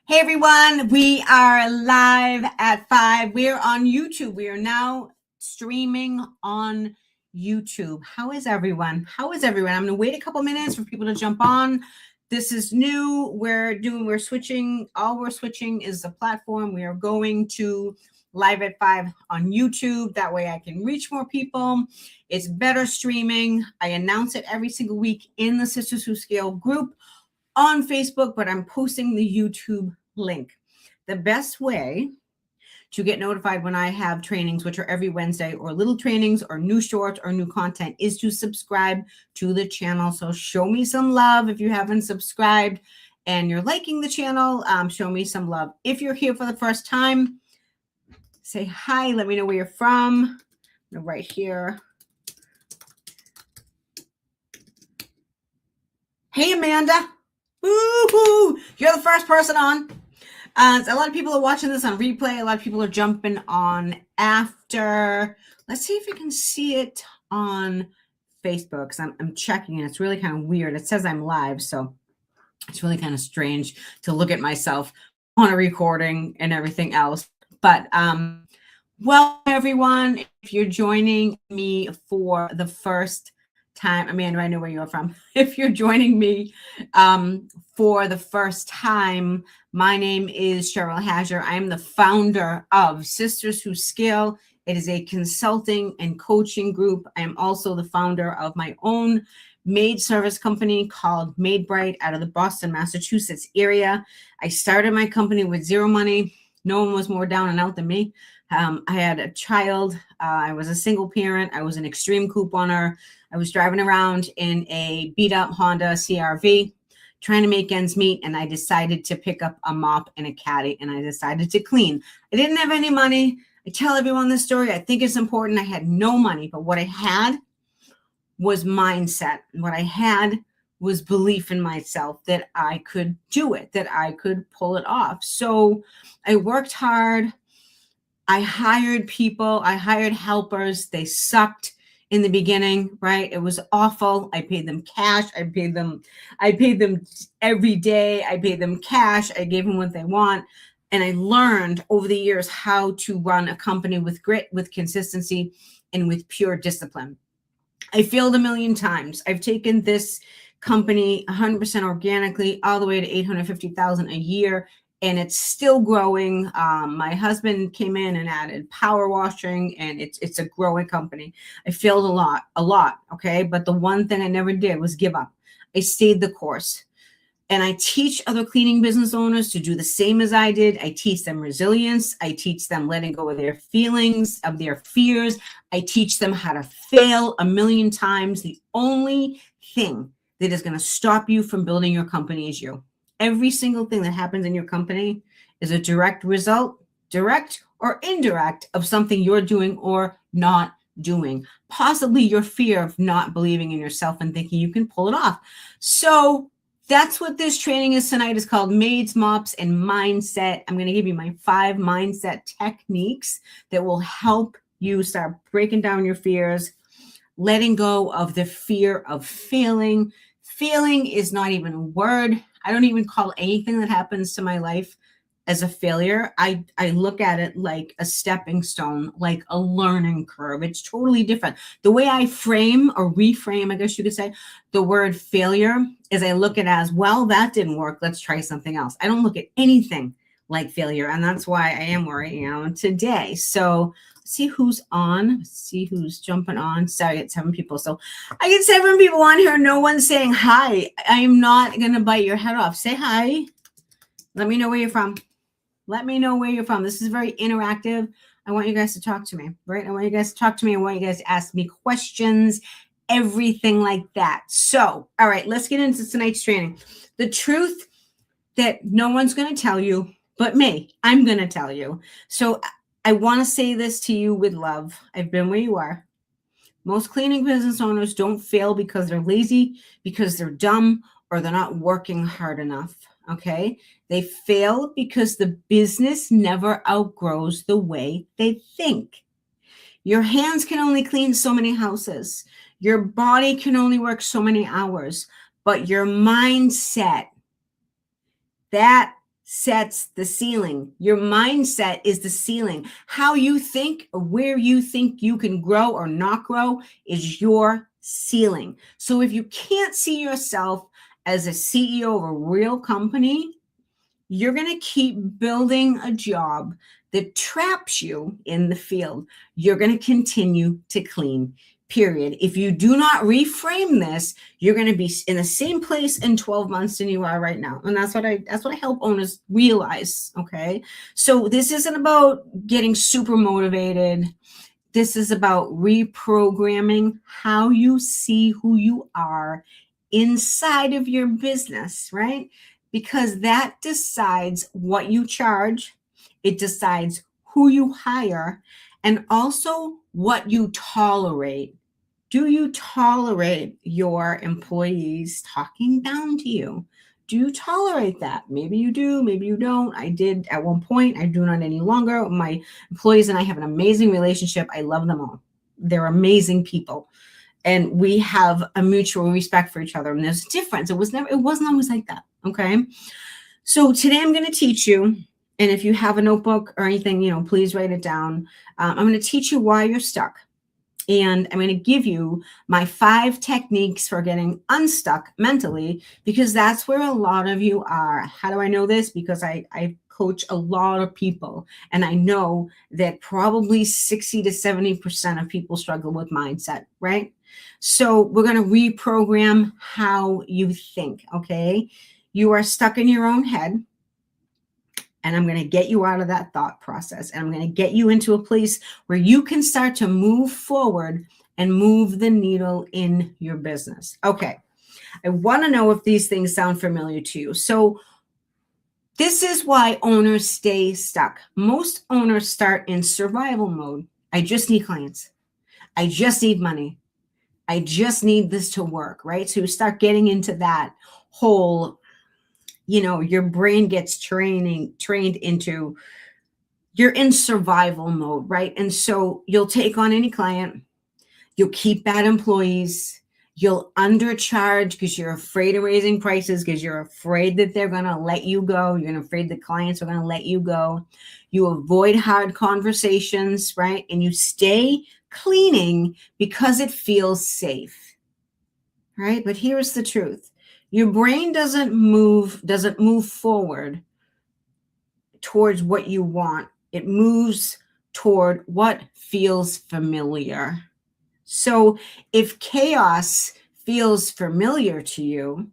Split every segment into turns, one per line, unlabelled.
Hey everyone, we are live at 5. We're on YouTube. We are now streaming on YouTube. How is everyone? I'm going to wait a couple minutes for people to jump on. This is new. We're switching. All we're switching is the platform. We are going to live at 5 on YouTube. That way I can reach more people. It's better streaming. I announce it every single week in the Sisters Who Scale group on Facebook, but I'm posting the YouTube link. The best way to get notified when I have trainings, which are every Wednesday, or little trainings or new shorts or new content, is to subscribe to the channel. So show me some love if you haven't subscribed and you're liking the channel. Show me some love. If you're here for the first time, say hi. Let me know where you're from. Right here. Hey, Amanda. Woo-hoo! You're the first person on. So a lot of people are watching this on replay. A lot of people are jumping on after. Let's see if you can see it on Facebook, because I'm checking, and it's really kind of weird. It says I'm live, so it's really kind of strange to look at myself on a recording and everything else. But welcome, everyone. If you're joining me for the first time, Amanda, I know where you're from. If you're joining me for the first time, my name is Cheryl Hager. I am the founder of Sisters Who Scale. It is a consulting and coaching group. I am also the founder of my own maid service company called Maid out of the Boston, Massachusetts area. I started my company with zero money. No one was more down and out than me. I had a child. I was a single parent. I was an extreme couponer. I was driving around in a beat up Honda CRV trying to make ends meet. And I decided to pick up a mop and a caddy, and I decided to clean. I didn't have any money. I tell everyone this story. I think it's important. I had no money, but what I had was mindset. What I had was belief in myself that I could do it, that I could pull it off. So I worked hard. I hired people. I hired helpers. They sucked in the beginning, right? It was awful. I paid them cash. I paid them every day. I paid them cash. I gave them what they want. And I learned over the years how to run a company with grit, with consistency, and with pure discipline. I failed a million times. I've taken this company 100% organically all the way to $850,000 a year, and it's still growing. My husband came in and added power washing, and it's a growing company. I failed a lot, okay? But the one thing I never did was give up. I stayed the course. And I teach other cleaning business owners to do the same as I did. I teach them resilience. I teach them letting go of their feelings, of their fears. I teach them how to fail a million times. The only thing that is going to stop you from building your company is you. Every single thing that happens in your company is a direct result, direct or indirect, of something you're doing or not doing. Possibly your fear of not believing in yourself and thinking you can pull it off. So that's what this training is tonight. Is called Maids, Mops, and Mindset. I'm going to give you my 5 mindset techniques that will help you start breaking down your fears, letting go of the fear of failing. Failing is not even a word. I don't even call anything that happens to my life as a failure. I look at it like a stepping stone, like a learning curve. It's totally different. The way I frame or reframe, I guess you could say, the word failure is I look at it as, well, that didn't work. Let's try something else. I don't look at anything like failure. And that's why I am where I am today. So let's see who's on. Let's see who's jumping on. Sorry, I get 7 people. So I get 7 people on here. No one's saying hi. I am not going to bite your head off. Say hi. Let me know where you're from. Let me know where you're from. This is very interactive. I want you guys to talk to me, right? I want you guys to talk to me. I want you guys to ask me questions, everything like that. So, all right, let's get into tonight's training. The truth that no one's going to tell you but me. I'm going to tell you. So I want to say this to you with love. I've been where you are. Most cleaning business owners don't fail because they're lazy, because they're dumb, or they're not working hard enough. Okay. They fail because the business never outgrows the way they think. Your hands can only clean so many houses. Your body can only work so many hours, but your mindset, that sets the ceiling. Your mindset is the ceiling. How you think or where you think you can grow or not grow is your ceiling. So if you can't see yourself as a CEO of a real company, you're going to keep building a job that traps you in the field. You're going to continue to clean, period. If you do not reframe this, you're going to be in the same place in 12 months than you are right now. And that's what I help owners realize, okay? So this isn't about getting super motivated. This is about reprogramming how you see who you are inside of your business, right? Because that decides what you charge, it decides who you hire, and also what you tolerate. Do you tolerate your employees talking down to you? Do you tolerate that? Maybe you do, maybe you don't. I did at one point. I do not any longer. My employees and I have an amazing relationship. I love them all. They're amazing people. And we have a mutual respect for each other. And there's a difference. It wasn't always like that. Okay. So today I'm going to teach you, and if you have a notebook or anything, please write it down. I'm going to teach you why you're stuck. And I'm going to give you my 5 techniques for getting unstuck mentally, because that's where a lot of you are. How do I know this? Because I coach a lot of people, and I know that probably 60 to 70% of people struggle with mindset, right? So we're going to reprogram how you think, okay? You are stuck in your own head. And I'm going to get you out of that thought process. And I'm going to get you into a place where you can start to move forward and move the needle in your business. Okay. I want to know if these things sound familiar to you. So this is why owners stay stuck. Most owners start in survival mode. I just need clients. I just need money. I just need this to work, right? So you start getting into that whole, your brain gets trained into, you're in survival mode, right? And so you'll take on any client, you'll keep bad employees, you'll undercharge because you're afraid of raising prices, because you're afraid that they're going to let you go. You're afraid the clients are going to let you go. You avoid hard conversations, right? And you stay cleaning because it feels safe, right? But here's the truth. Your brain doesn't move forward towards what you want. It moves toward what feels familiar. So if chaos feels familiar to you,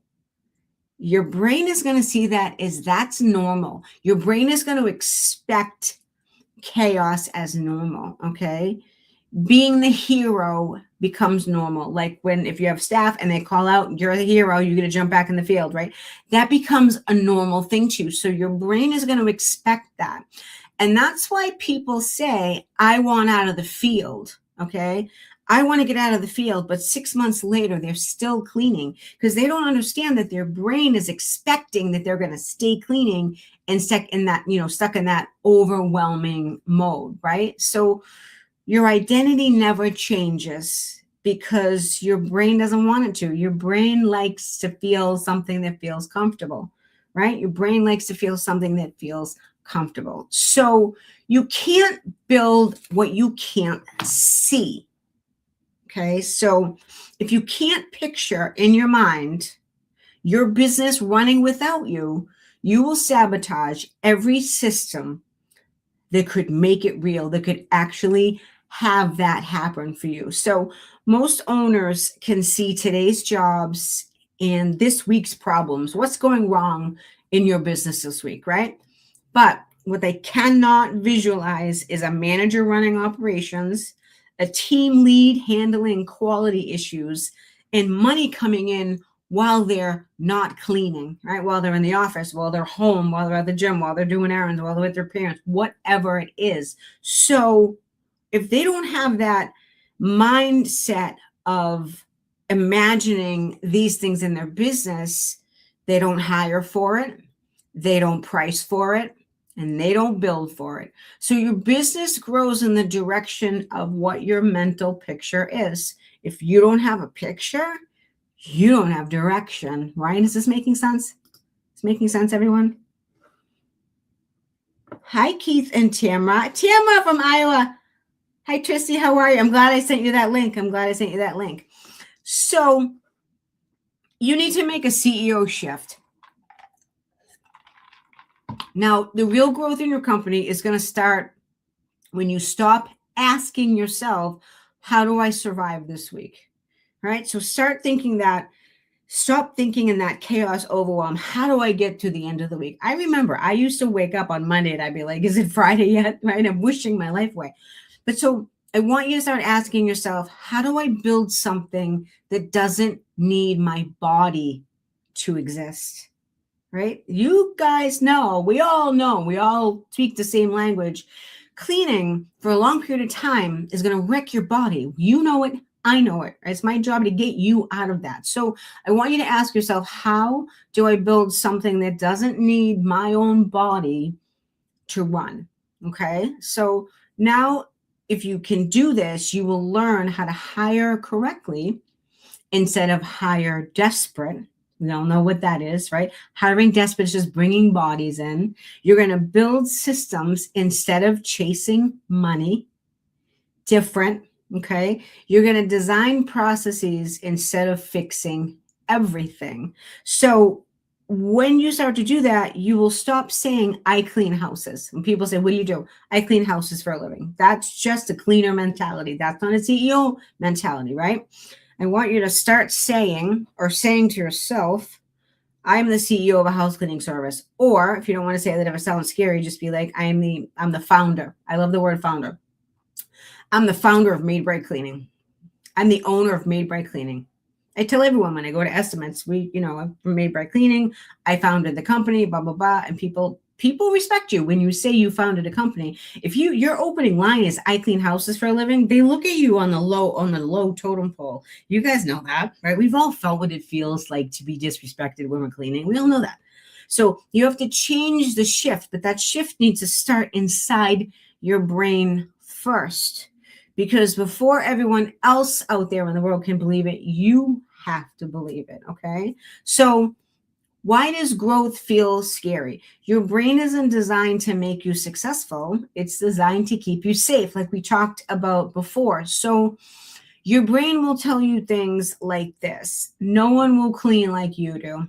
your brain is going to see that as that's normal. Your brain is going to expect chaos as normal, okay? Being the hero becomes normal. Like if you have staff and they call out, you're the hero, you're going to jump back in the field, right? That becomes a normal thing to you. So your brain is going to expect that. And that's why people say, I want out of the field, okay? I want to get out of the field, but 6 months later, they're still cleaning because they don't understand that their brain is expecting that they're going to stay cleaning and stuck in that overwhelming mode, right? So your identity never changes because your brain doesn't want it to. Your brain likes to feel something that feels comfortable, right? Your brain likes to feel something that feels comfortable. So you can't build what you can't see. Okay. So if you can't picture in your mind your business running without you, you will sabotage every system that could make it real, that could actually have that happen for you. So most owners can see today's jobs and this week's problems. What's going wrong in your business this week, right? But what they cannot visualize is a manager running operations, a team lead handling quality issues, and money coming in while they're not cleaning, right? While they're in the office, while they're home, while they're at the gym, while they're doing errands, while they're with their parents, whatever it is. So if they don't have that mindset of imagining these things in their business, they don't hire for it, they don't price for it, and they don't build for it. So your business grows in the direction of what your mental picture is. If you don't have a picture, you don't have direction, right? Is this making sense? It's making sense, everyone? Hi, Keith and Tamara. Tamara from Iowa. Hi, Tristy. How are you? I'm glad I sent you that link. So you need to make a CEO shift. Now, the real growth in your company is going to start when you stop asking yourself, how do I survive this week? Right? So start thinking that. Stop thinking in that chaos, overwhelm. How do I get to the end of the week? I remember I used to wake up on Monday and I'd be like, is it Friday yet? Right? I'm wishing my life away. But so I want you to start asking yourself, how do I build something that doesn't need my body to exist? Right? You guys know, we all speak the same language. Cleaning for a long period of time is going to wreck your body. You know it. I know it. It's my job to get you out of that. So I want you to ask yourself, how do I build something that doesn't need my own body to run? Okay. So now, if you can do this, you will learn how to hire correctly instead of hire desperate. We all know what that is, right? Hiring desperate is just bringing bodies in. You're going to build systems instead of chasing money. Different, okay? You're going to design processes instead of fixing everything. So when you start to do that, you will stop saying, I clean houses. When people say, what do you do? I clean houses for a living. That's just a cleaner mentality. That's not a CEO mentality, right? I want you to start saying to yourself, I'm the CEO of a house cleaning service. Or if you don't want to say that, if it sounds scary, just be like, I'm the founder. I love the word founder. I'm the founder of Made Bright Cleaning. I'm the owner of Made Bright Cleaning. I tell everyone when I go to estimates, I'm from Made Bright Cleaning. I founded the company, blah, blah, blah. And people respect you when you say you founded a company. If your opening line is I clean houses for a living, they look at you on the low totem pole. You guys know that, right? We've all felt what it feels like to be disrespected when we're cleaning. We all know that. So you have to change the shift, but that shift needs to start inside your brain first. Because before everyone else out there in the world can believe it, you have to believe it, okay? So why does growth feel scary? Your brain isn't designed to make you successful. It's designed to keep you safe, like we talked about before. So your brain will tell you things like this. No one will clean like you do.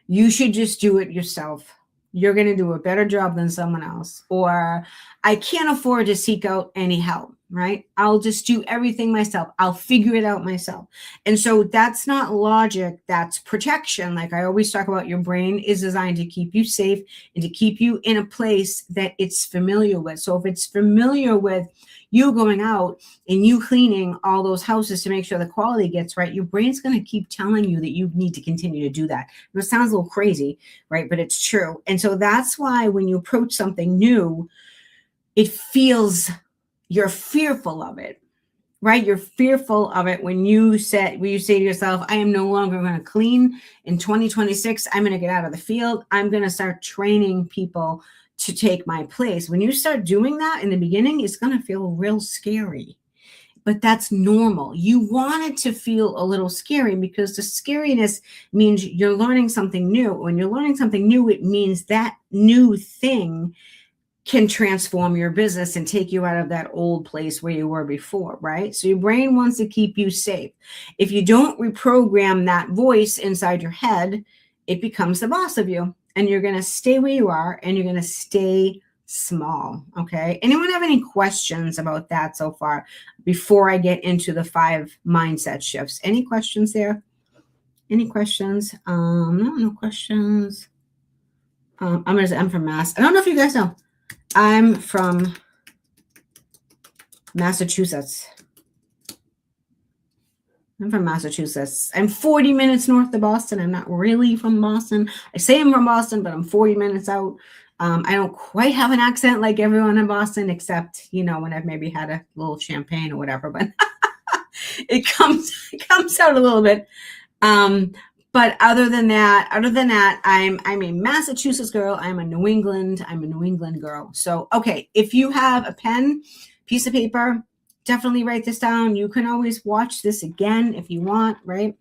You should just do it yourself. You're going to do a better job than someone else. Or I can't afford to seek out any help, right? I'll just do everything myself. I'll figure it out myself. And so that's not logic. That's protection. Like I always talk about, your brain is designed to keep you safe and to keep you in a place that it's familiar with. So if it's familiar with you going out and you cleaning all those houses to make sure the quality gets right, your brain's going to keep telling you that you need to continue to do that. And it sounds a little crazy, right? But it's true. And so that's why when you approach something new, it feels, you're fearful of it, right? You're fearful of it when you say to yourself, I am no longer going to clean in 2026. I'm going to get out of the field. I'm going to start training people to take my place. When you start doing that in the beginning, it's going to feel real scary, but that's normal. You want it to feel a little scary because the scariness means you're learning something new. When you're learning something new, it means that new thing can transform your business and take you out of that old place where you were before, right? So your brain wants to keep you safe. If you don't reprogram that voice inside your head, it becomes the boss of you, and you're going to stay where you are, and you're going to stay small. Okay. Anyone have any questions about that so far before I get into the 5 mindset shifts? Any questions there? Any questions? No questions. I'm from Mass. I don't know if you guys know. I'm from Massachusetts. I'm 40 minutes north of Boston. I'm not really from Boston. I say I'm from Boston, but I'm 40 minutes out. I don't quite have an accent like everyone in Boston, except, when I've maybe had a little champagne or whatever, but it comes out a little bit. But other than that, I'm a Massachusetts girl. I'm a New England girl. So, okay, if you have a pen, piece of paper, definitely write this down. You can always watch this again if you want, right?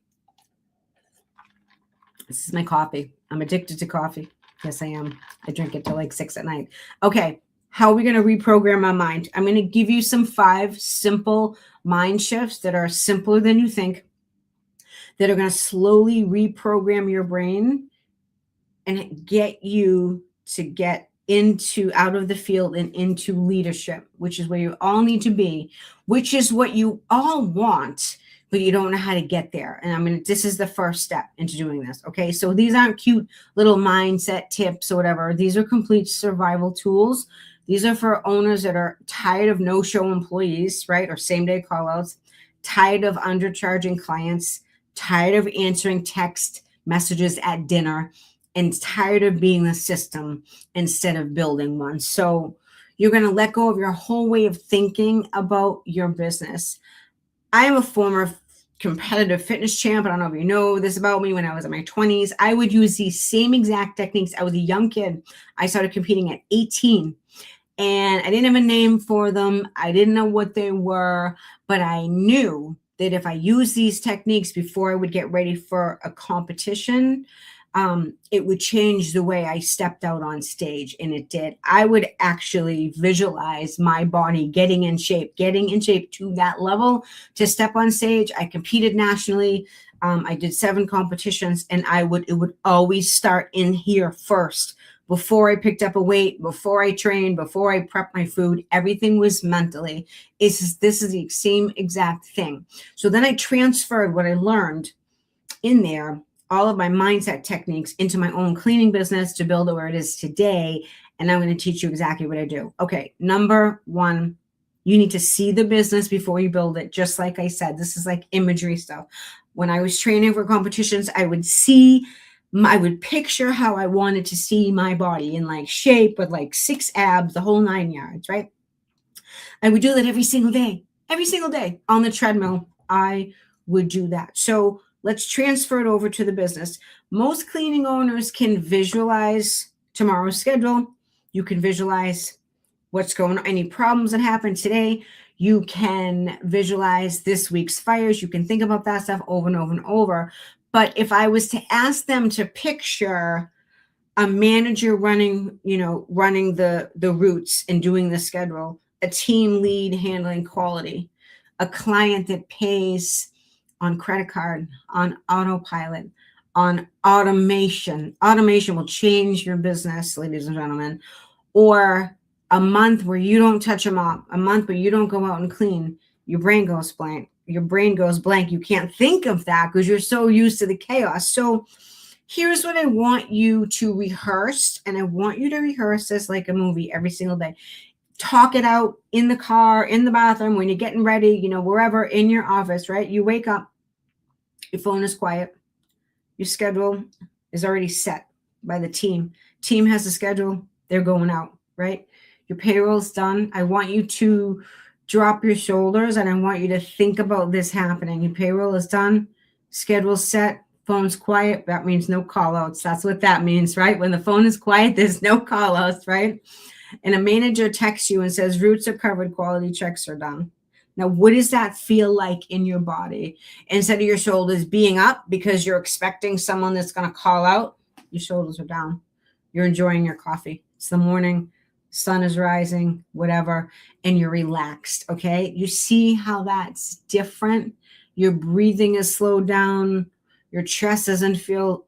This is my coffee. I'm addicted to coffee. Yes, I am. I drink it till like 6 at night. Okay. How are we going to reprogram our mind? I'm going to give you some 5 simple mind shifts that are simpler than you think, that are going to slowly reprogram your brain and get you to get into out of the field and into leadership, which is where you all need to be, which is what you all want, but you don't know how to get there. And this is the first step into doing this. Okay. So these aren't cute little mindset tips or whatever. These are complete survival tools. These are for owners that are tired of no-show employees, right? Or same-day call-outs, tired of undercharging clients, tired of answering text messages at dinner, and tired of being the system instead of building one. So you're going to let go of your whole way of thinking about your business. I am a former competitive fitness champ. I don't know if you know this about me. When I was in my 20s, I would use these same exact techniques. I was a young kid. I started competing at 18. And I didn't have a name for them. I didn't know what they were, but I knew that if I used these techniques before I would get ready for a competition, it would change the way I stepped out on stage. And it did. I would actually visualize my body getting in shape to that level to step on stage. I competed nationally. I did 7 competitions, and it would always start in here first. Before I picked up a weight, before I trained, before I prepped my food, everything was mentally. This is the same exact thing. So then I transferred what I learned in there, all of my mindset techniques, into my own cleaning business to build it where it is today. And I'm going to teach you exactly what I do. Okay, number 1, you need to see the business before you build it. Just like I said, this is like imagery stuff. When I was training for competitions, I would picture how I wanted to see my body in like shape with like 6 abs, the whole 9 yards, right? I would do that every single day on the treadmill. I would do that. So let's transfer it over to the business. Most cleaning owners can visualize tomorrow's schedule. You can visualize what's going on, any problems that happened today. You can visualize this week's fires. You can think about that stuff over and over and over. But if I was to ask them to picture a manager running the routes and doing the schedule, a team lead handling quality, a client that pays on credit card, on autopilot, on automation. Automation will change your business, ladies and gentlemen. Or a month where you don't touch a mop, a month where you don't go out and clean, your brain goes blank. You can't think of that because you're so used to the chaos. So here's what I want you to rehearse. And I want you to rehearse this like a movie every single day. Talk it out in the car, in the bathroom, when you're getting ready, wherever, in your office, right? You wake up, your phone is quiet. Your schedule is already set by the team. Team has a schedule. They're going out, right? Your payroll's done. I want you to drop your shoulders and I want you to think about this happening. Your payroll is done. Schedule's set. Phone's quiet. That means no call outs. That's what that means, right? When the phone is quiet, there's no call outs, right? And a manager texts you and says, routes are covered, quality checks are done. Now, what does that feel like in your body? Instead of your shoulders being up because you're expecting someone that's going to call out, your shoulders are down. You're enjoying your coffee. It's the morning, sun is rising, whatever, and you're relaxed, okay? You see how that's different? Your breathing is slowed down. Your chest doesn't feel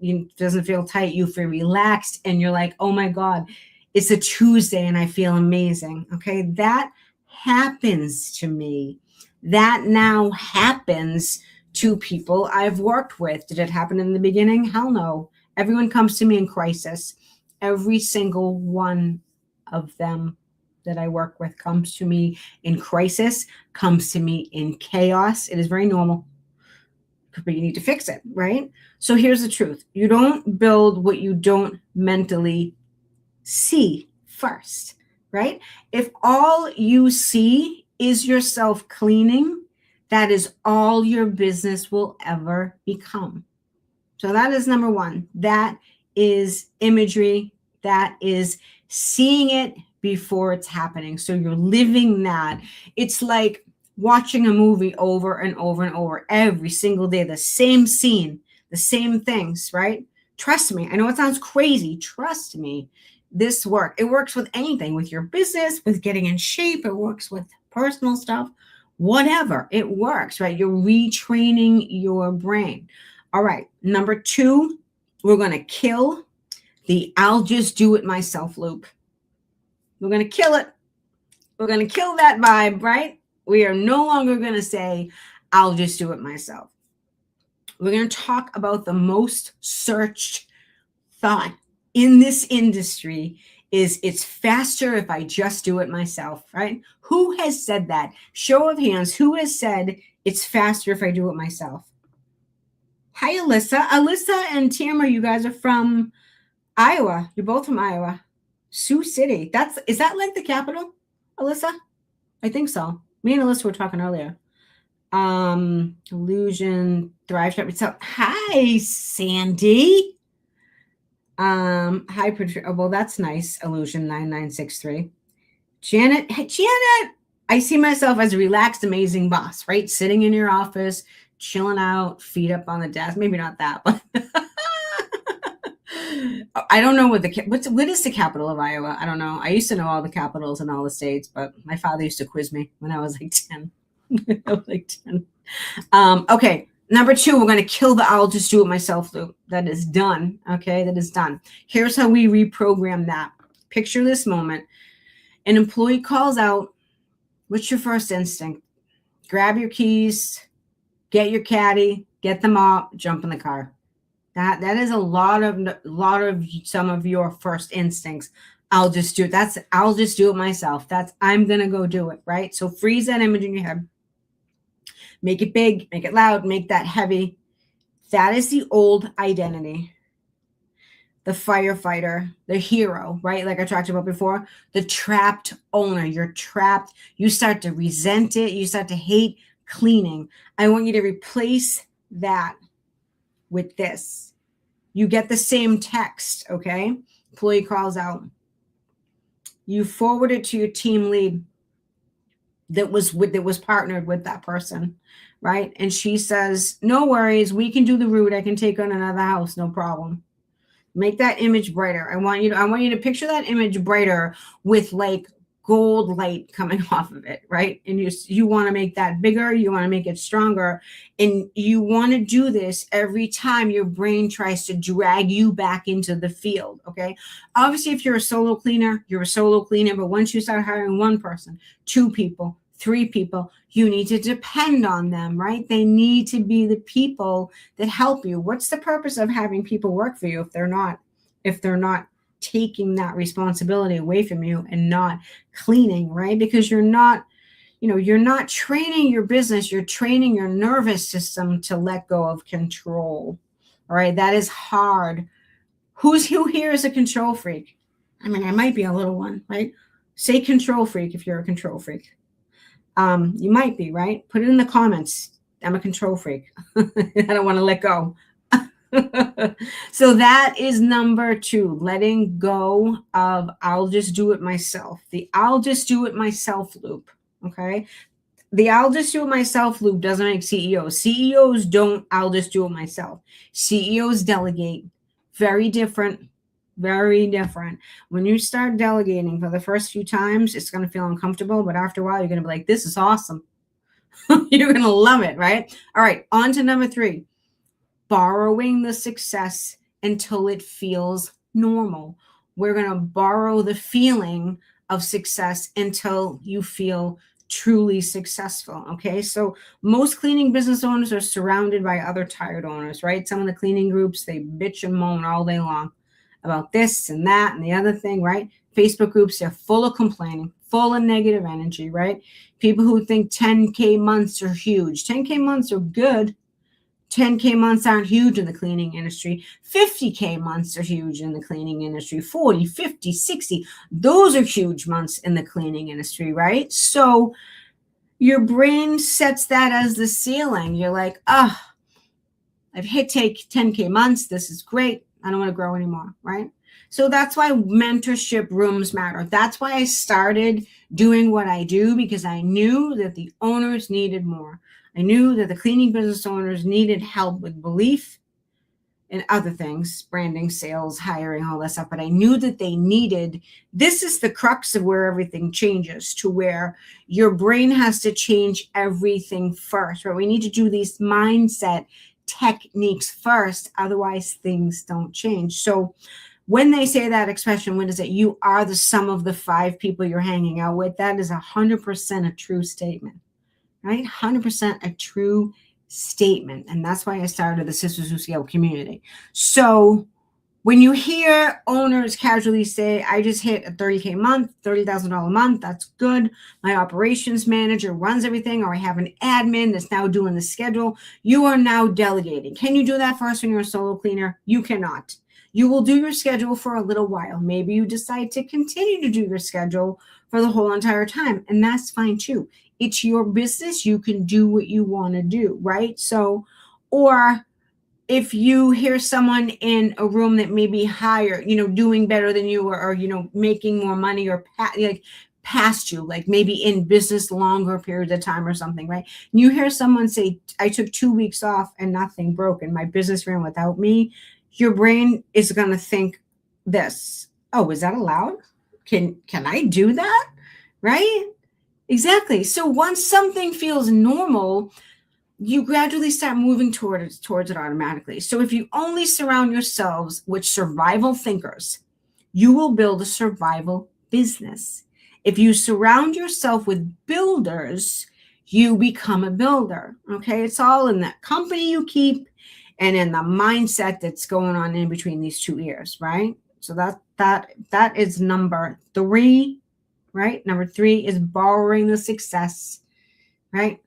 tight. You feel relaxed, and you're like, oh my God, it's a Tuesday and I feel amazing, okay? That happens to me. That now happens to people I've worked with. Did it happen in the beginning? Hell no. Everyone comes to me in crisis. Every single one of them that I work with comes to me in crisis, comes to me in chaos. It is very normal, but you need to fix it, right? So here's the truth. You don't build what you don't mentally see first, right? If all you see is yourself cleaning, that is all your business will ever become. So that is number 1. That is imagery. That is seeing it before it's happening. So you're living that. It's like watching a movie over and over and over every single day, the same scene, the same things, right? Trust me. I know it sounds crazy. Trust me. this work. It works with anything, with your business, with getting in shape. It works with personal stuff, whatever. It works, right? You're retraining your brain. All right. Number 2, we're going to kill the I'll just do it myself loop. We're going to kill it. We're going to kill that vibe, right? We are no longer going to say, I'll just do it myself. We're going to talk about the most searched thought in this industry is it's faster if I just do it myself, right? Who has said that? Show of hands. Who has said it's faster if I do it myself? Hi, Alyssa. Alyssa and Tamara, you guys are from Iowa. You're both from Iowa. Sioux City. Is that like the capital, Alyssa? I think so. Me and Alyssa were talking earlier. Illusion, Thrive. So, hi, Sandy. Hi, Patricia. Oh, well, that's nice. Illusion 9963. Janet. Hey, Janet. I see myself as a relaxed, amazing boss, right? Sitting in your office, chilling out, feet up on the desk. Maybe not that, but I don't know what is the capital of Iowa? I don't know. I used to know all the capitals in all the states, but my father used to quiz me when I was like 10. I was like 10. Okay. Number 2, we're going to kill the I'll just do it myself loop. That is done. Okay. That is done. Here's how we reprogram that. Picture this moment. An employee calls out. What's your first instinct? Grab your keys, get your caddy, get the mop, jump in the car. That is a lot of some of your first instincts. I'll just do it. I'll just do it myself. I'm going to go do it, right? So freeze that image in your head. Make it big, make it loud, make that heavy. That is the old identity. The firefighter, the hero, right? Like I talked about before, the trapped owner. You're trapped. You start to resent it. You start to hate cleaning. I want you to replace that with this. You get the same text, okay? Employee calls out. You forward it to your team lead that was partnered with that person, right? And she says, no worries, we can do the route. I can take on another house, no problem. Make that image brighter. I want you to picture that image brighter with like gold light coming off of it, right? And you want to make that bigger, you want to make it stronger, and you want to do this every time your brain tries to drag you back into the field, okay? Obviously, if you're a solo cleaner, you're a solo cleaner, but once you start hiring 1 person, 2 people, 3 people, you need to depend on them, right? They need to be the people that help you. What's the purpose of having people work for you if they're not taking that responsibility away from you and not cleaning, right? Because you're not training your business, you're training your nervous system to let go of control. All right, that is hard. Who here is a control freak? I mean, I might be a little one, right? Say control freak if you're a control freak. You might be, right? Put it in the comments. I'm a control freak. I don't want to let go. So that is number 2, letting go of I'll just do it myself. The I'll just do it myself loop. Okay. The I'll just do it myself loop doesn't make CEOs. CEOs don't I'll just do it myself. CEOs delegate. Very different. Very different. When you start delegating for the first few times, it's going to feel uncomfortable, but after a while, you're going to be like, this is awesome. You're going to love it, right? All right. On to number 3. Borrowing the success until it feels normal. We're going to borrow the feeling of success until you feel truly successful. Okay. So most cleaning business owners are surrounded by other tired owners, right? Some of the cleaning groups, they bitch and moan all day long about this and that and the other thing, right? Facebook groups, they're full of complaining, full of negative energy, right? People who think 10K months are huge. 10K months are good. 10K months aren't huge in the cleaning industry. 50K months are huge in the cleaning industry. 40, 50, 60. Those are huge months in the cleaning industry, right? So your brain sets that as the ceiling. You're like, I've hit 10K months. This is great. I don't want to grow anymore, right? So that's why mentorship rooms matter. That's why I started doing what I do, because I knew that the owners needed more. I knew that the cleaning business owners needed help with belief and other things, branding, sales, hiring, all that stuff. But I knew that they needed, this is the crux of where everything changes, to where your brain has to change everything first, right? We need to do these mindset techniques first. Otherwise, things don't change. So when they say that expression, what is it? You are the sum of the 5 people you're hanging out with. That is 100% a true statement, right? 100% a true statement. And that's why I started the Sisters Who Scale community. So when you hear owners casually say, I just hit a 30K month, $30,000 a month, that's good. My operations manager runs everything, or I have an admin that's now doing the schedule. You are now delegating. Can you do that first when you're a solo cleaner? You cannot. You will do your schedule for a little while. Maybe you decide to continue to do your schedule for the whole entire time, and that's fine too. It's your business. You can do what you want to do, right? So, or if you hear someone in a room that may be higher, doing better than you, or making more money, or past you, like maybe in business longer periods of time or something, right? And you hear someone say, I took 2 weeks off and nothing broke and my business ran without me. Your brain is going to think this, oh, is that allowed? Can I do that? Right? Exactly. So once something feels normal, you gradually start moving towards it automatically. So if you only surround yourselves with survival thinkers, you will build a survival business. If you surround yourself with builders, you become a builder. Okay, it's all in that company you keep and in the mindset that's going on in between these 2 ears, right? So that is number 3, right? Number 3 is borrowing the success, right?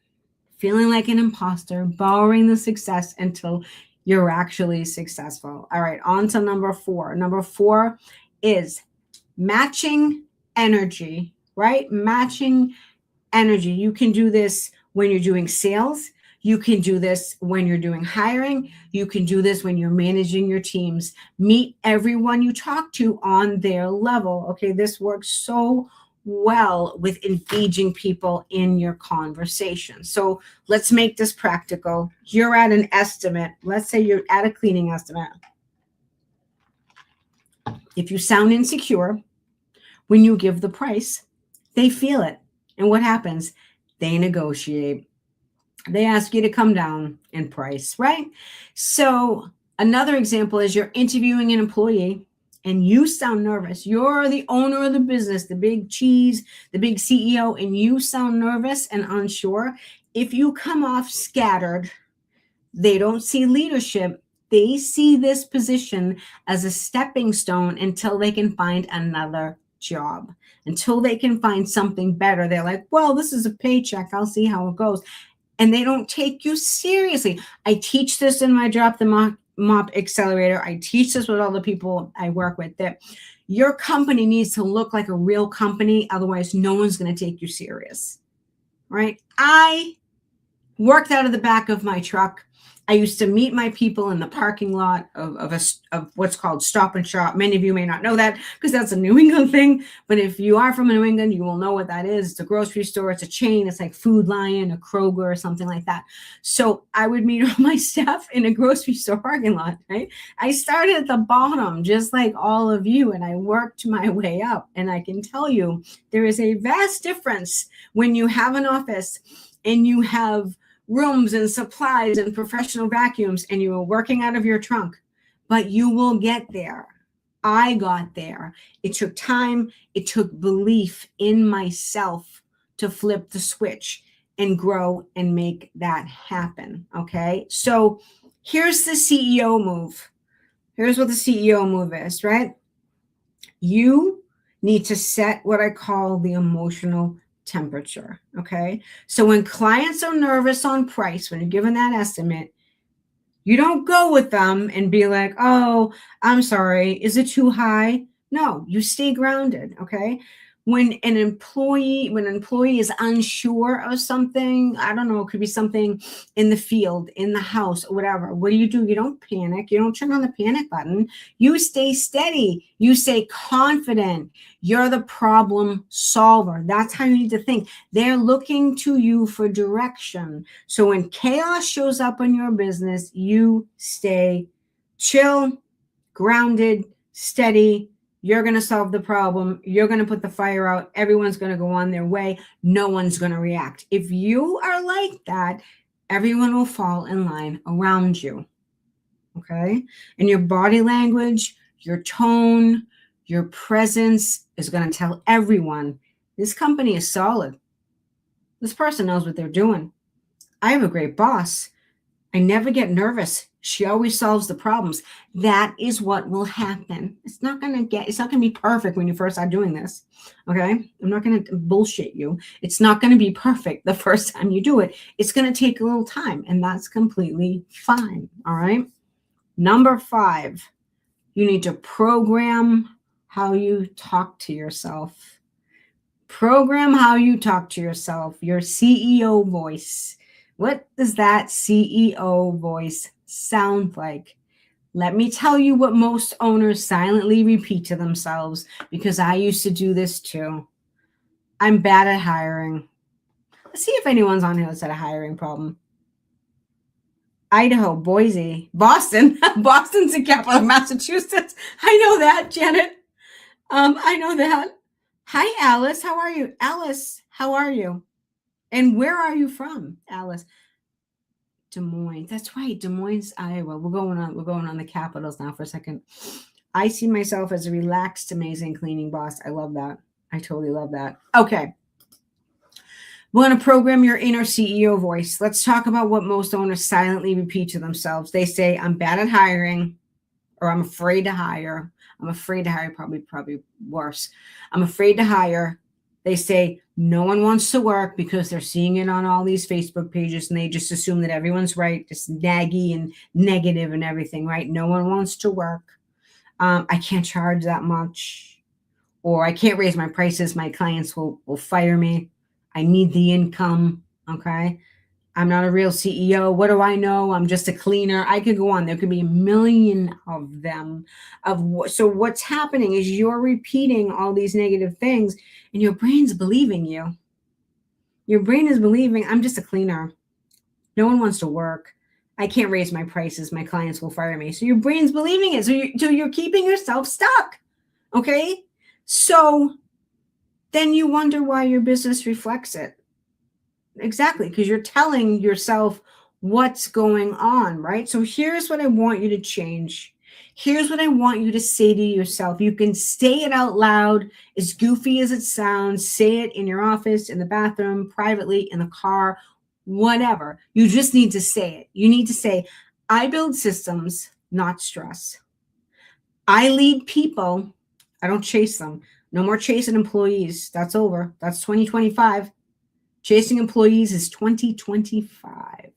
Feeling like an imposter, borrowing the success until you're actually successful. All right, on to number 4. Number 4 is matching energy, right? Matching energy. You can do this when you're doing sales. You can do this when you're doing hiring. You can do this when you're managing your teams. Meet everyone you talk to on their level. Okay, this works so well with engaging people in your conversation. So let's make this practical. You're at an estimate. Let's say you're at a cleaning estimate. If you sound insecure, when you give the price, they feel it. And what happens? They negotiate. They ask you to come down in price, right? So another example is you're interviewing an employee and you sound nervous. You're the owner of the business, the big cheese, the big CEO, and you sound nervous and unsure. If you come off scattered, they don't see leadership. They see this position as a stepping stone until they can find another job, until they can find something better. They're like, well, this is a paycheck. I'll see how it goes. And they don't take you seriously. I teach this in my Drop the Mop Accelerator. I teach this with all the people I work with, that your company needs to look like a real company. Otherwise, no one's going to take you serious, right? I worked out of the back of my truck. I used to meet my people in the parking lot of what's called Stop and Shop. Many of you may not know that because that's a New England thing. But if you are from New England, you will know what that is. It's a grocery store. It's a chain. It's like Food Lion, a Kroger, or something like that. So I would meet all my staff in a grocery store parking lot, right? I started at the bottom, just like all of you, and I worked my way up. And I can tell you, there is a vast difference when you have an office and you have rooms and supplies and professional vacuums and you are working out of your trunk, but you will get there. I got there. It took time. It took belief in myself to flip the switch and grow and make that happen. Okay. So here's the CEO move. Here's what the CEO move is, right? You need to set what I call the emotional temperature. Okay. So when clients are nervous on price, when you're given that estimate, you don't go with them and be like, oh, I'm sorry, is it too high? No, you stay grounded. Okay. When an employee is unsure of something, I don't know, it could be something in the field, in the house, or whatever. What do? You don't panic. You don't turn on the panic button. You stay steady. You stay confident. You're the problem solver. That's how you need to think. They're looking to you for direction. So when chaos shows up in your business, you stay Chill, grounded, steady. You're going to solve the problem. You're going to put the fire out. Everyone's going to go on their way. No one's going to react. If you are like that, everyone will fall in line around you. Okay? And your body language, your tone, your presence is going to tell everyone this company is solid. This person knows what they're doing. I have a great boss. I never get nervous. She always solves the problems. That is what will happen. It's not going to be perfect when you first start doing this. Okay. I'm not going to bullshit you. It's not going to be perfect the first time you do it. It's going to take a little time, and that's completely fine. All right. Number 5, you need to program how you talk to yourself. Program how you talk to yourself, your CEO voice. What does that CEO voice sound like? Let me tell you what most owners silently repeat to themselves, because I used to do this too. I'm bad at hiring. Let's see if anyone's on here that's had a hiring problem. Idaho, Boise, Boston. Boston's the capital of Massachusetts. I know that, Janet. I know that. Hi, Alice. How are you? Alice, how are you? And where are you from, Alice? Des Moines. That's right, Des Moines, Iowa. We're going on the capitals now for a second. I see myself as a relaxed, amazing cleaning boss. I love that. I totally love that. Okay. We want to program your inner CEO voice. Let's talk about what most owners silently repeat to themselves. They say, I'm bad at hiring, or I'm afraid to hire. I'm afraid to hire, probably worse. I'm afraid to hire. They say no one wants to work because they're seeing it on all these Facebook pages, and they just assume that everyone's right, just naggy and negative and everything, right? No one wants to work. I can't charge that much, or I can't raise my prices. My clients will fire me. I need the income. Okay. I'm not a real CEO. What do I know? I'm just a cleaner. I could go on. There could be a million of them. So what's happening is you're repeating all these negative things, and your brain's believing you. Your brain is believing, I'm just a cleaner. No one wants to work. I can't raise my prices. My clients will fire me. So your brain's believing it. So you're keeping yourself stuck. Okay. So then you wonder why your business reflects it. Exactly, because you're telling yourself what's going on, right? So here's what I want you to change. Here's what I want you to say to yourself. You can say it out loud, as goofy as it sounds. Say it in your office, in the bathroom, privately, in the car, whatever. You just need to say it. You need to say, I build systems, not stress. I lead people. I don't chase them. No more chasing employees. That's over. That's 2025. Chasing employees is 2025.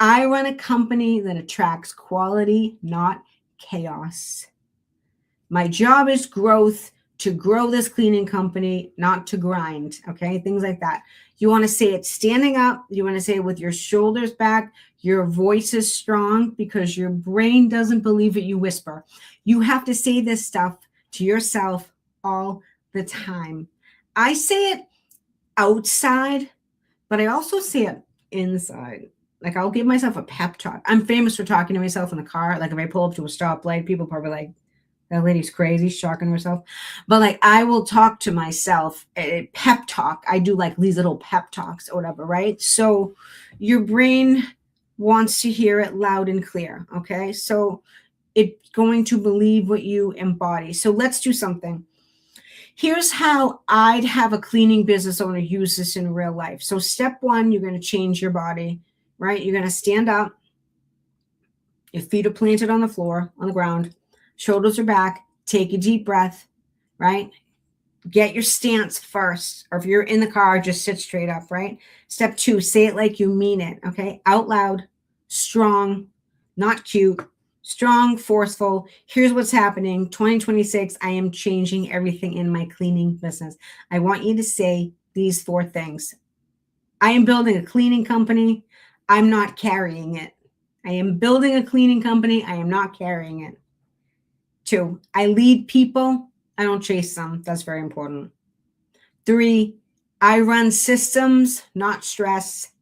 I run a company that attracts quality, not chaos. My job is growth, to grow this cleaning company, not to grind. Okay, things like that. You want to say it standing up. You want to say it with your shoulders back. Your voice is strong, because your brain doesn't believe it. You whisper. You have to say this stuff to yourself all the time. I say it outside, but I also say it inside. Like, I'll give myself a pep talk. I'm famous for talking to myself in the car. Like, if I pull up to a stoplight, people probably like, that lady's crazy, she's talking to herself. But like, I will talk to myself, a pep talk. I do like these little pep talks or whatever, right? So your brain wants to hear it loud and clear. Okay. So it's going to believe what you embody. So let's do something. Here's how I'd have a cleaning business owner use this in real life. So step 1, you're going to change your body, right? You're going to stand up. Your feet are planted on the floor, on the ground. Shoulders are back. Take a deep breath, right? Get your stance first. Or if you're in the car, just sit straight up, right? Step 2, say it like you mean it, okay? Out loud, strong, not cute. Strong, forceful. Here's what's happening. 2026, I am changing everything in my cleaning business. I want you to say these 4 things. I am building a cleaning company. I'm not carrying it. I am building a cleaning company. I am not carrying it. 2, I lead people. I don't chase them. That's very important. 3, I run systems, not stress.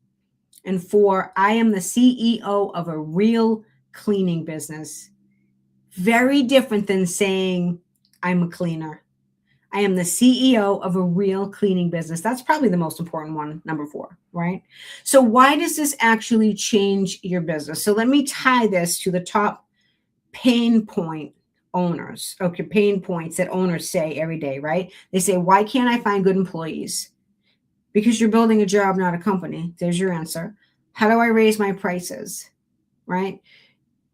And 4, I am the CEO of a real cleaning business. Very different than saying, I'm a cleaner. I am the CEO of a real cleaning business. That's probably the most important one, number 4, right? So, why does this actually change your business? So, let me tie this to the top pain point owners. Okay, pain points that owners say every day, right? They say, why can't I find good employees? Because you're building a job, not a company. There's your answer. How do I raise my prices? Right?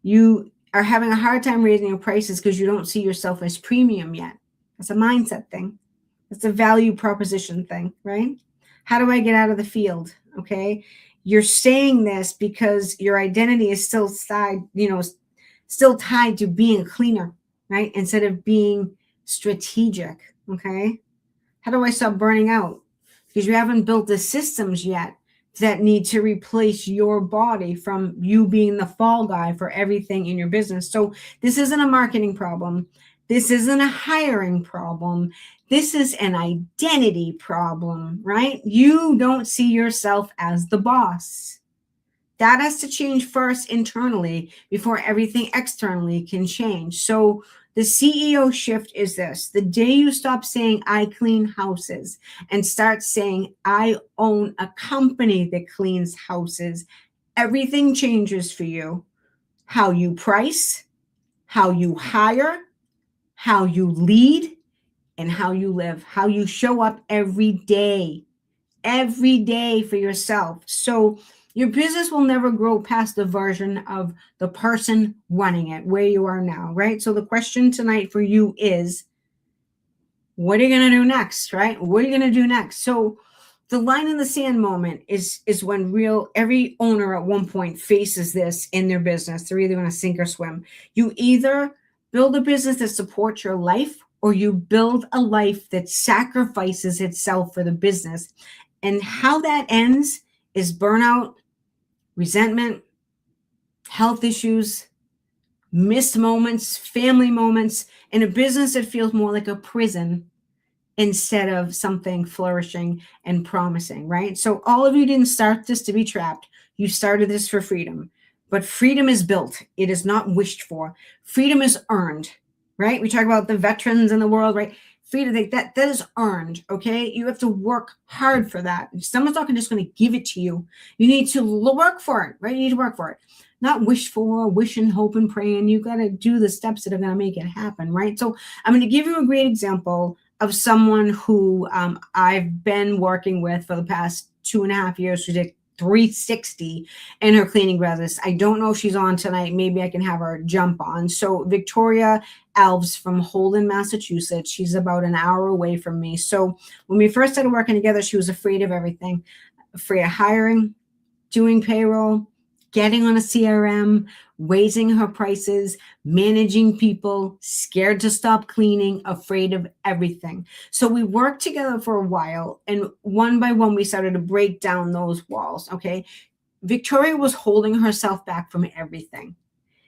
You are having a hard time raising your prices because you don't see yourself as premium yet. That's a mindset thing. It's a value proposition thing, right? How do I get out of the field? Okay. You're saying this because your identity is still still tied to being a cleaner, right? Instead of being strategic. Okay. How do I stop burning out? Because you haven't built the systems yet that need to replace your body from you being the fall guy for everything in your business. So this isn't a marketing problem. This isn't a hiring problem. This is an identity problem, right? You don't see yourself as the boss. That has to change first internally before everything externally can change. So the CEO shift is this: the day you stop saying, I clean houses, and start saying, I own a company that cleans houses, everything changes for you. How you price, how you hire, how you lead, and how you live, how you show up every day for yourself. So your business will never grow past the version of the person running it where you are now, right? So the question tonight for you is, what are you going to do next, right? What are you going to do next? So the line in the sand moment is when every owner at one point faces this in their business. They're either going to sink or swim. You either build a business that supports your life, or you build a life that sacrifices itself for the business. And how that ends is burnout, resentment, health issues, missed moments, family moments, in a business that feels more like a prison instead of something flourishing and promising, right? So all of you didn't start this to be trapped. You started this for freedom. But freedom is built. It is not wished for. Freedom is earned, right? We talk about the veterans in the world, right? Freedom, that is earned, okay? You have to work hard for that. Someone's not just going to give it to you. You need to work for it, right? You need to work for it. Not wish for, wish and hope and pray. And you got to do the steps that are going to make it happen, right? So I'm going to give you a great example of someone who I've been working with for the past 2.5 years. She did 360 in her cleaning business. I don't know if she's on tonight. Maybe I can have her jump on. So Victoria Alves from Holden, Massachusetts. She's about an hour away from me. So when we first started working together, she was afraid of everything, afraid of hiring, doing payroll, getting on a CRM, raising her prices, managing people, scared to stop cleaning, afraid of everything. So we worked together for a while, and one by one, we started to break down those walls, okay? Victoria was holding herself back from everything.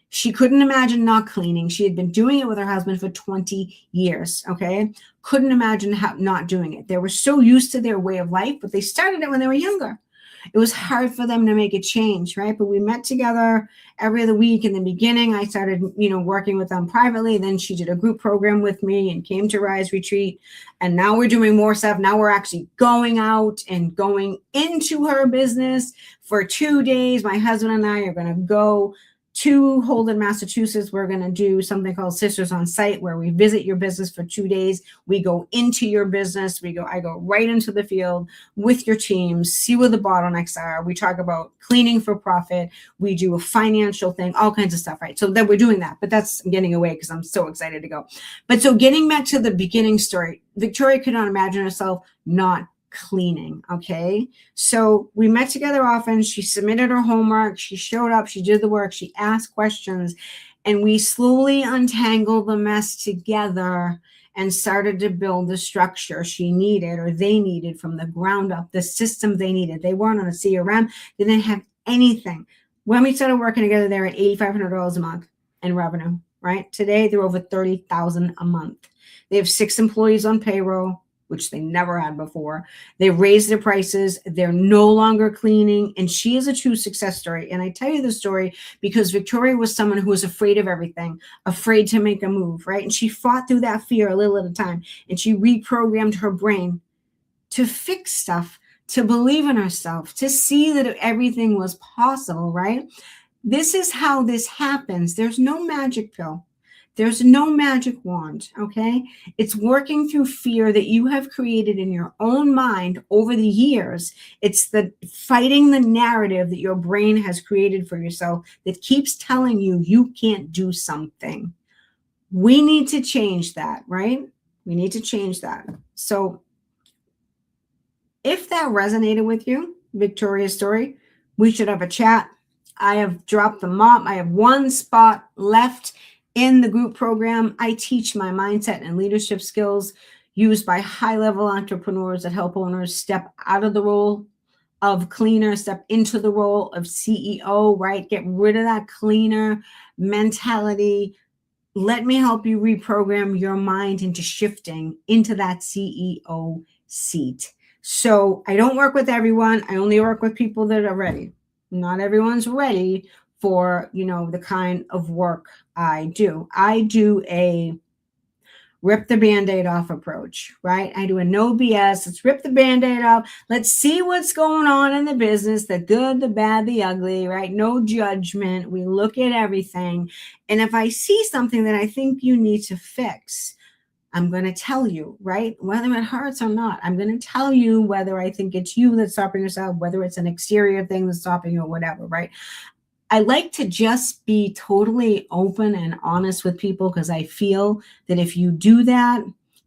She couldn't imagine not cleaning. She had been doing it with her husband for 20 years, okay? Couldn't imagine not doing it. They were so used to their way of life, but they started it when they were younger. It was hard for them to make a change, right? But we met together every other week. In the beginning, I started, working with them privately. Then she did a group program with me and came to Rise Retreat. And now we're doing more stuff. Now we're actually going out and going into her business for 2 days. My husband and I are going to go to Holden, Massachusetts. We're going to do something called Sisters on Site, where we visit your business for 2 days. We go into your business. I go right into the field with your team, see where the bottlenecks are. We talk about cleaning for profit. We do a financial thing, all kinds of stuff, right? So that we're doing that, but that's getting away because I'm so excited to go. But so getting back to the beginning story, Victoria could not imagine herself not cleaning. Okay. So we met together often. She submitted her homework. She showed up. She did the work. She asked questions, and we slowly untangled the mess together and started to build the structure she needed, or they needed, from the ground up, the system they needed. They weren't on a CRM. They didn't have anything. When we started working together, they were at $8,500 a month in revenue, right? Today, they're over $30,000 a month. They have 6 employees on payroll. which they never had before. They raised their prices. They're no longer cleaning. And she is a true success story. And I tell you the story because Victoria was someone who was afraid of everything, afraid to make a move, right? And she fought through that fear a little at a time. And she reprogrammed her brain to fix stuff, to believe in herself, to see that everything was possible, right? This is how this happens. There's no magic pill. There's no magic wand, okay? It's working through fear that you have created in your own mind over the years. It's the fighting the narrative that your brain has created for yourself that keeps telling you you can't do something. We need to change that, right? We need to change that. So if that resonated with you, Victoria's story, we should have a chat. I have dropped the mop. I have one spot left in the group program. I teach my mindset and leadership skills used by high-level entrepreneurs that help owners step out of the role of cleaner, step into the role of CEO, right? Get rid of that cleaner mentality. Let me help you reprogram your mind into shifting into that CEO seat. So I don't work with everyone. I only work with people that are ready. Not everyone's ready for, the kind of work I do. I do a rip the Band-Aid off approach, right? I do a no BS. Let's rip the Band-Aid off. Let's see what's going on in the business, the good, the bad, the ugly, right? No judgment. We look at everything. And if I see something that I think you need to fix, I'm going to tell you, right? Whether it hurts or not, I'm going to tell you whether I think it's you that's stopping yourself, whether it's an exterior thing that's stopping you or whatever, right? I like to just be totally open and honest with people because I feel that if you do that,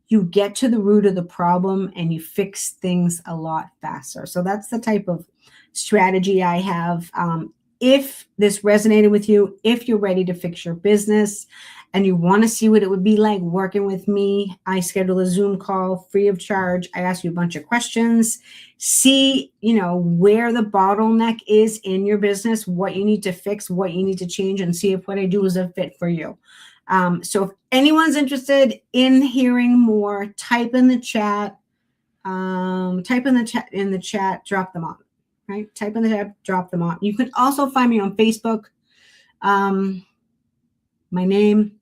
you get to the root of the problem and you fix things a lot faster. So that's the type of strategy I have. If this resonated with you, if you're ready to fix your business and you want to see what it would be like working with me, I schedule a Zoom call free of charge. I ask you a bunch of questions, see, where the bottleneck is in your business, what you need to fix, what you need to change, and see if what I do is a fit for you. So if anyone's interested in hearing more, type in the chat, drop them off. Right? Type in the chat, drop them off. You can also find me on Facebook. My name,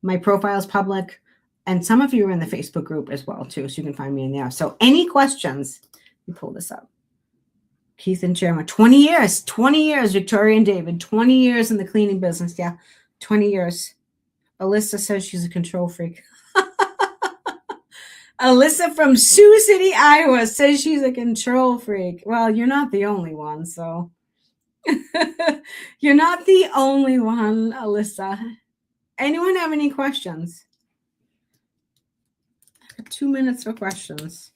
my profile is public, and some of you are in the Facebook group as well too, so you can find me in there. So any questions, you pull this up. Keith and Jeremy, 20 years, Victoria and David, 20 years in the cleaning business. Yeah, 20 years. Alyssa says she's a control freak. Alyssa from Sioux City, Iowa says she's a control freak. Well, you're not the only one, so. You're not the only one, Alyssa. Anyone have any questions? 2 minutes for questions.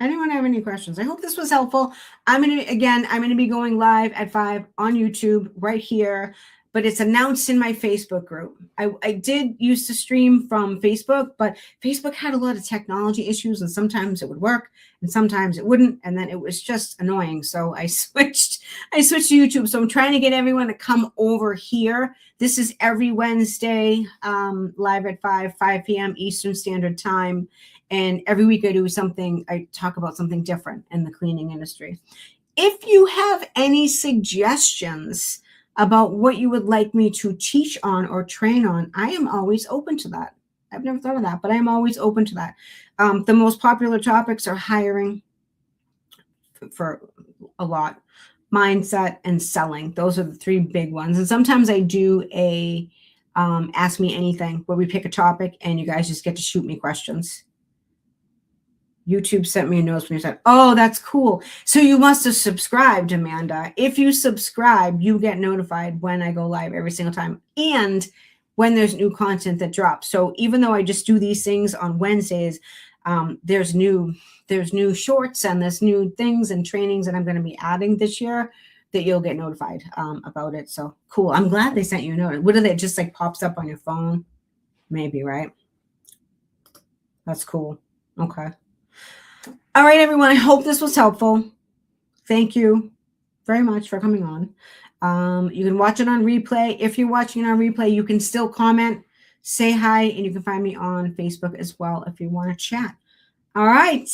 Anyone have any questions? I hope this was helpful. I'm going to be going live at 5 on YouTube right here, but it's announced in my Facebook group. I did used to stream from Facebook, but Facebook had a lot of technology issues, and sometimes it would work and sometimes it wouldn't, and then it was just annoying. So I switched to YouTube. So I'm trying to get everyone to come over here. This is every Wednesday, live at 5 p.m. Eastern Standard Time. And every week I talk about something different in the cleaning industry. If you have any suggestions about what you would like me to teach on or train on, I am always open to that. I've never thought of that, but I'm always open to that. The most popular topics are hiring for a lot, mindset, and selling. Those are the 3 big ones. And sometimes I do a Ask Me Anything where we pick a topic and you guys just get to shoot me questions. YouTube sent me a notification. Oh, that's cool. So you must have subscribed, Amanda. If you subscribe, you get notified when I go live every single time and when there's new content that drops. So even though I just do these things on Wednesdays, there's new shorts and there's new things and trainings that I'm going to be adding this year that you'll get notified about it. So cool. I'm glad they sent you a note. What are they? Just like pops up on your phone? Maybe, right? That's cool. Okay. All right, everyone. I hope this was helpful. Thank you very much for coming on. You can watch it on replay. If you're watching it on replay, you can still comment, say hi, and you can find me on Facebook as well if you want to chat. All right.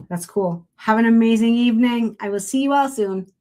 That's cool. Have an amazing evening. I will see you all soon.